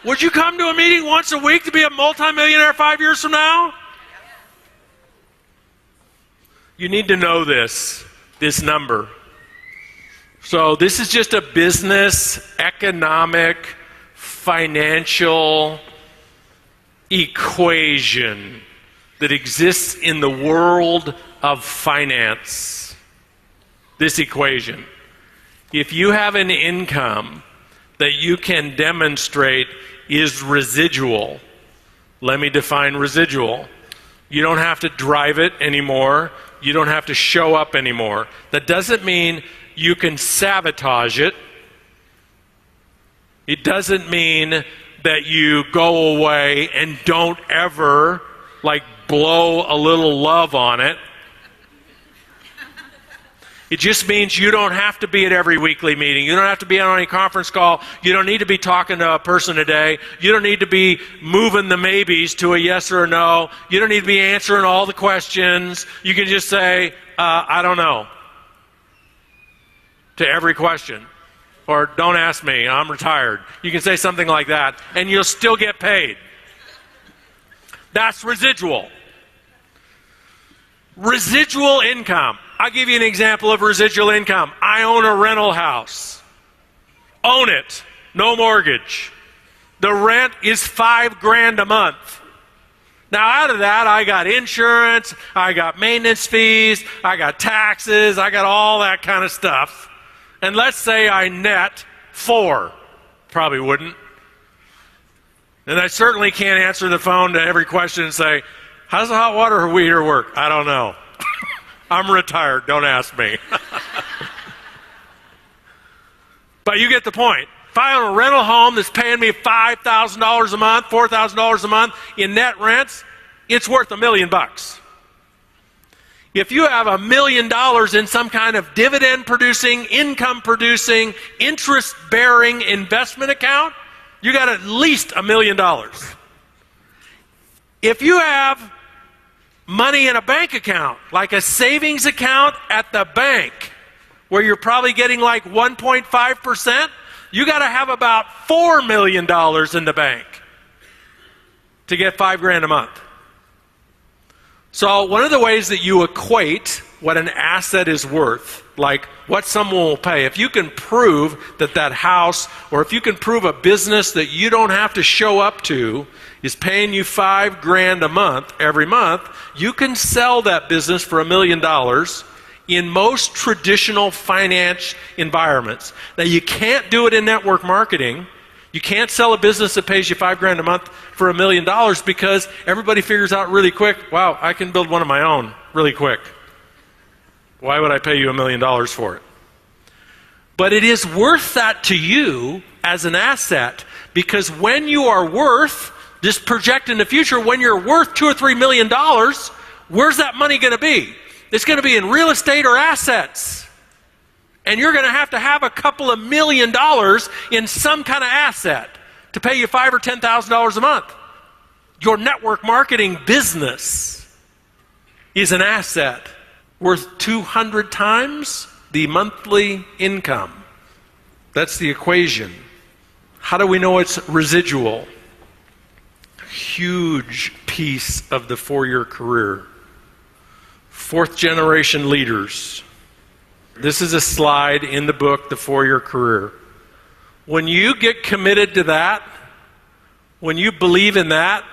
would you come to a meeting once a week to be a multi-millionaire 5 years from now? You need to know this number. So this is just a business, economic, financial equation that exists in the world of finance. This equation. If you have an income that you can demonstrate is residual, let me define residual. You don't have to drive it anymore. You don't have to show up anymore. That doesn't mean you can sabotage it. It doesn't mean that you go away and don't ever, like, blow a little love on it. It just means you don't have to be at every weekly meeting. You don't have to be on any conference call. You don't need to be talking to a person a day. You don't need to be moving the maybes to a yes or a no. You don't need to be answering all the questions. You can just say, I don't know, to every question. Or don't ask me, I'm retired. You can say something like that, and you'll still get paid. That's residual. Residual income. I'll give you an example of residual income. I own a rental house. Own it. No mortgage. The rent is $5,000 a month. Now out of that, I got insurance, I got maintenance fees, I got taxes, I got all that kind of stuff. And let's say I net 4. Probably wouldn't. And I certainly can't answer the phone to every question and say, how's the hot water heater work? I don't know. I'm retired, don't ask me. But you get the point. If I own a rental home that's paying me $5,000 a month, $4,000 a month in net rents, it's worth $1 million. If you have $1 million in some kind of dividend-producing, income-producing, interest-bearing investment account, you got at least $1 million. If you have money in a bank account, like a savings account at the bank, where you're probably getting like 1.5%, you got to have about $4 million in the bank to get $5,000 a month. So one of the ways that you equate what an asset is worth, like what someone will pay, if you can prove that that house, or if you can prove a business that you don't have to show up to is paying you $5,000 a month every month, you can sell that business for $1 million in most traditional finance environments. Now, you can't do it in network marketing. You can't sell a business that pays you $5,000 a month for $1 million because everybody figures out really quick, wow, I can build one of my own really quick. Why would I pay you $1 million for it? But it is worth that to you as an asset, because when you are worth, just project in the future, when you're worth $2 or $3 million, where's that money going to be? It's going to be in real estate or assets. And you're going to have a couple of $1 million in some kind of asset to pay you $5,000 or $10,000 a month. Your network marketing business is an asset worth 200 times the monthly income. That's the equation. How do we know it's residual? Huge piece of the 4-year career. 4th generation leaders. This is a slide in the book, The 4-Year Career. When you get committed to that, when you believe in that,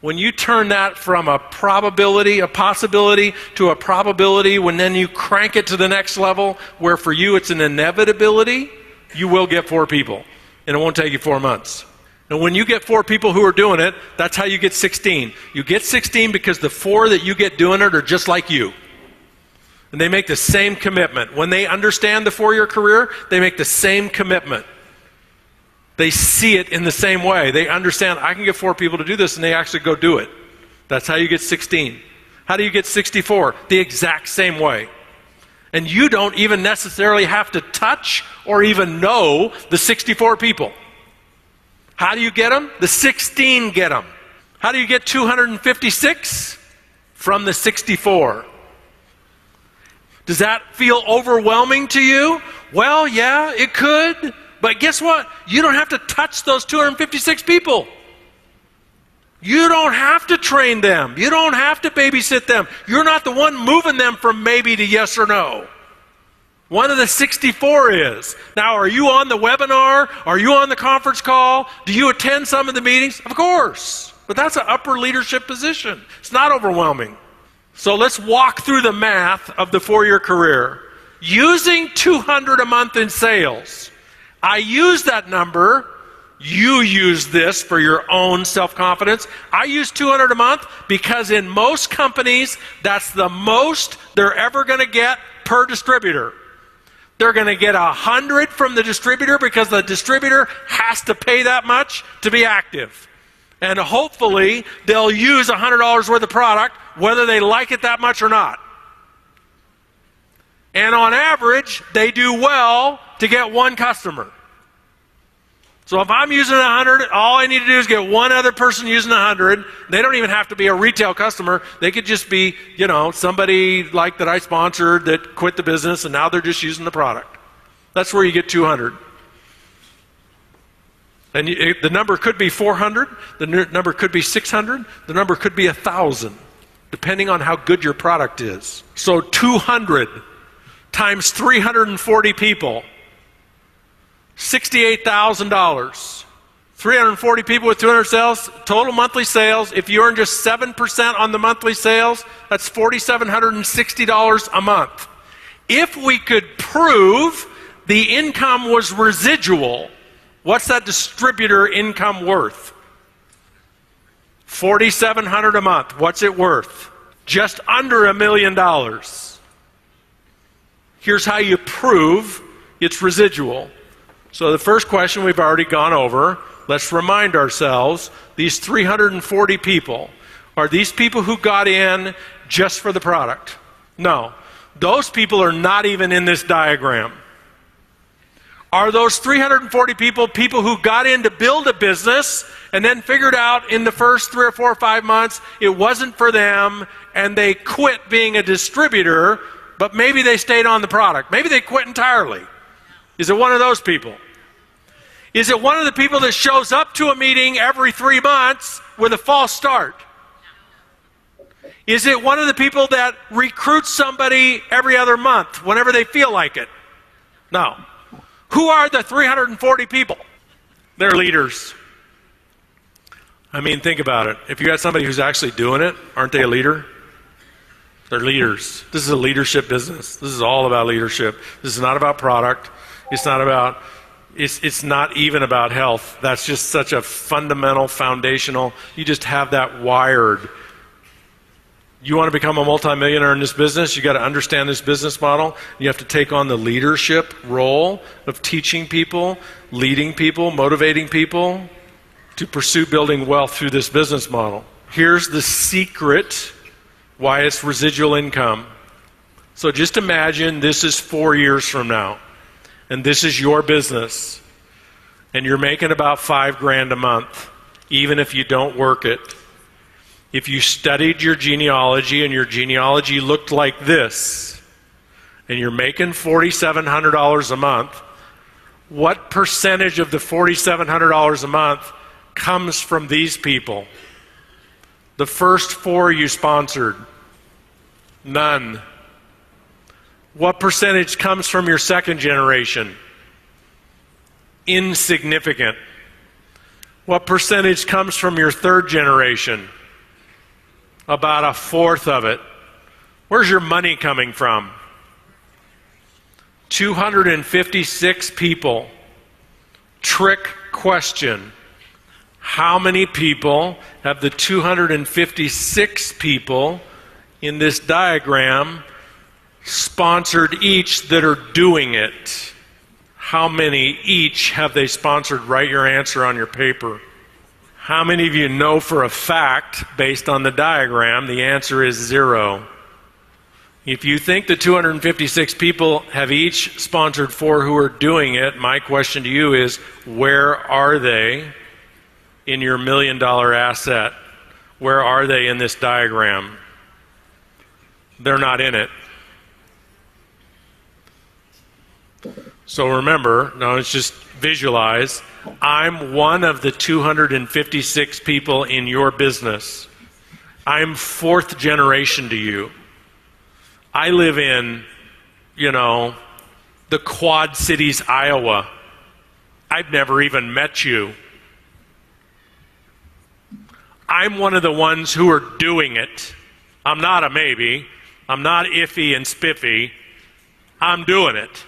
when you turn that from a probability, a possibility, to a probability, when then you crank it to the next level, where for you it's an inevitability, you will get 4 people. And it won't take you 4 months. And when you get 4 people who are doing it, that's how you get 16. You get 16 because the 4 that you get doing it are just like you. And they make the same commitment. When they understand the 4-year career, they make the same commitment. They see it in the same way. They understand, I can get 4 people to do this, and they actually go do it. That's how you get 16. How do you get 64? The exact same way. And you don't even necessarily have to touch or even know the 64 people. How do you get them? The 16 get them. How do you get 256? From the 64. Does that feel overwhelming to you? Well, yeah, it could. But guess what? You don't have to touch those 256 people. You don't have to train them. You don't have to babysit them. You're not the one moving them from maybe to yes or no. One of the 64 is. Now, are you on the webinar? Are you on the conference call? Do you attend some of the meetings? Of course. But that's an upper leadership position. It's not overwhelming. So let's walk through the math of the 4-year career. Using 200 a month in sales. I use that number. You use this for your own self-confidence. I use 200 a month because in most companies, that's the most they're ever going to get per distributor. They're going to get 100 from the distributor because the distributor has to pay that much to be active. And hopefully, they'll use $100 worth of product, whether they like it that much or not. And on average, they do well to get 1 customer. So if I'm using 100, all I need to do is get 1 other person using 100. They don't even have to be a retail customer. They could just be, somebody like that I sponsored that quit the business and now they're just using the product. That's where you get 200. And the number could be 400. The number could be 600. The number could be 1,000, depending on how good your product is. So 200 times 340 people. $68,000. 340 people with 200 sales, total monthly sales. If you earn just 7% on the monthly sales, that's $4,760 a month. If we could prove the income was residual, what's that distributor income worth? $4,700 a month. What's it worth? just under $1 million. Here's how you prove it's residual. So the first question we've already gone over. Let's remind ourselves, these 340 people, are these people who got in just for the product? No. Those people are not even in this diagram. Are those 340 people who got in to build a business and then figured out in the first 3 or 4 or 5 months it wasn't for them and they quit being a distributor, but maybe they stayed on the product? Maybe they quit entirely. Is it one of those people? Is it one of the people that shows up to a meeting every 3 months with a false start? Is it one of the people that recruits somebody every other month whenever they feel like it? No. Who are the 340 people? They're leaders. I mean, think about it. If you got somebody who's actually doing it, aren't they a leader? They're leaders. This is a leadership business. This is all about leadership. This is not about product. It's not about, it's not even about health. That's just such a fundamental, foundational, you just have that wired. You want to become a multimillionaire in this business, you got to understand this business model. You have to take on the leadership role of teaching people, leading people, motivating people to pursue building wealth through this business model. Here's the secret why it's residual income. So just imagine this is 4 years from now, and this is your business, and you're making about $5,000 a month, even if you don't work it. If you studied your genealogy and your genealogy looked like this, and you're making $4,700 a month, what percentage of the $4,700 a month comes from these people? The first 4 you sponsored? None. What percentage comes from your second generation? Insignificant. What percentage comes from your third generation? About 1/4 of it. Where's your money coming from? 256 people. Trick question. How many people have the 256 people in this diagram sponsored each that are doing it? How many each have they sponsored? Write your answer on your paper. How many of you know for a fact, based on the diagram, the answer is 0? If you think the 256 people have each sponsored 4 who are doing it, my question to you is, where are they in your $1 million asset? Where are they in this diagram? They're not in it. So remember, now it's just visualize, I'm one of the 256 people in your business. I'm 4th generation to you. I live in, the Quad Cities, Iowa. I've never even met you. I'm one of the ones who are doing it. I'm not a maybe. I'm not iffy and spiffy. I'm doing it.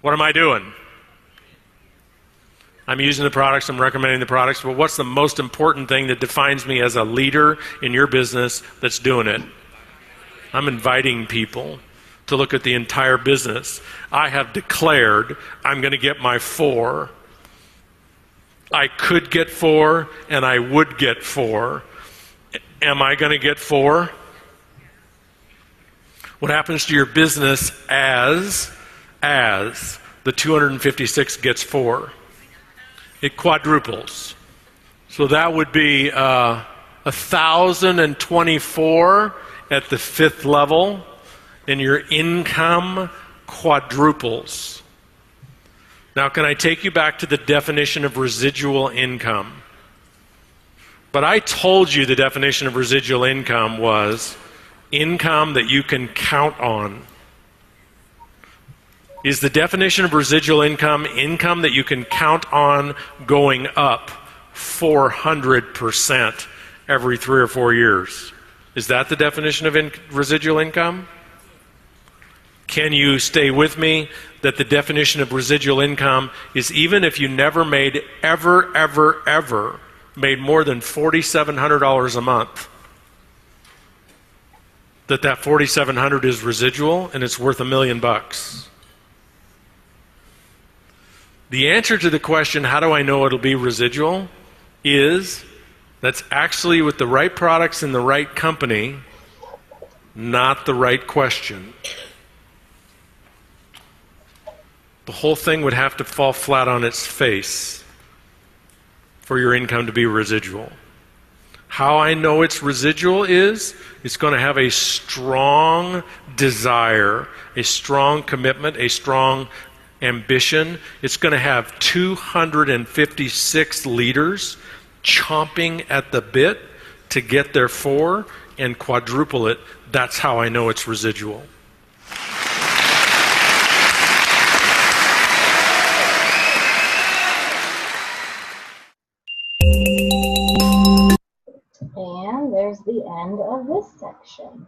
What am I doing? I'm using the products, I'm recommending the products, but what's the most important thing that defines me as a leader in your business that's doing it? I'm inviting people to look at the entire business. I have declared I'm going to get my 4. I could get 4, and I would get 4. Am I going to get 4? What happens to your business as the 256 gets 4? It quadruples. So that would be 1,024 at the 5th level, and your income quadruples. Now, can I take you back to the definition of residual income? But I told you the definition of residual income was income that you can count on. Is the definition of residual income income that you can count on going up 400% every 3 or 4 years? Is that the definition of residual income? Can you stay with me that the definition of residual income is even if you never made ever made more than $4,700 a month, that that 4,700 is residual and it's worth $1 million? The answer to the question, how do I know it'll be residual, is that's actually with the right products in the right company, not the right question. The whole thing would have to fall flat on its face for your income to be residual. How I know it's residual is it's going to have a strong desire, a strong commitment, a strong ambition. It's going to have 256 leaders chomping at the bit to get their 4 and quadruple it. That's how I know it's residual. And there's the end of this section.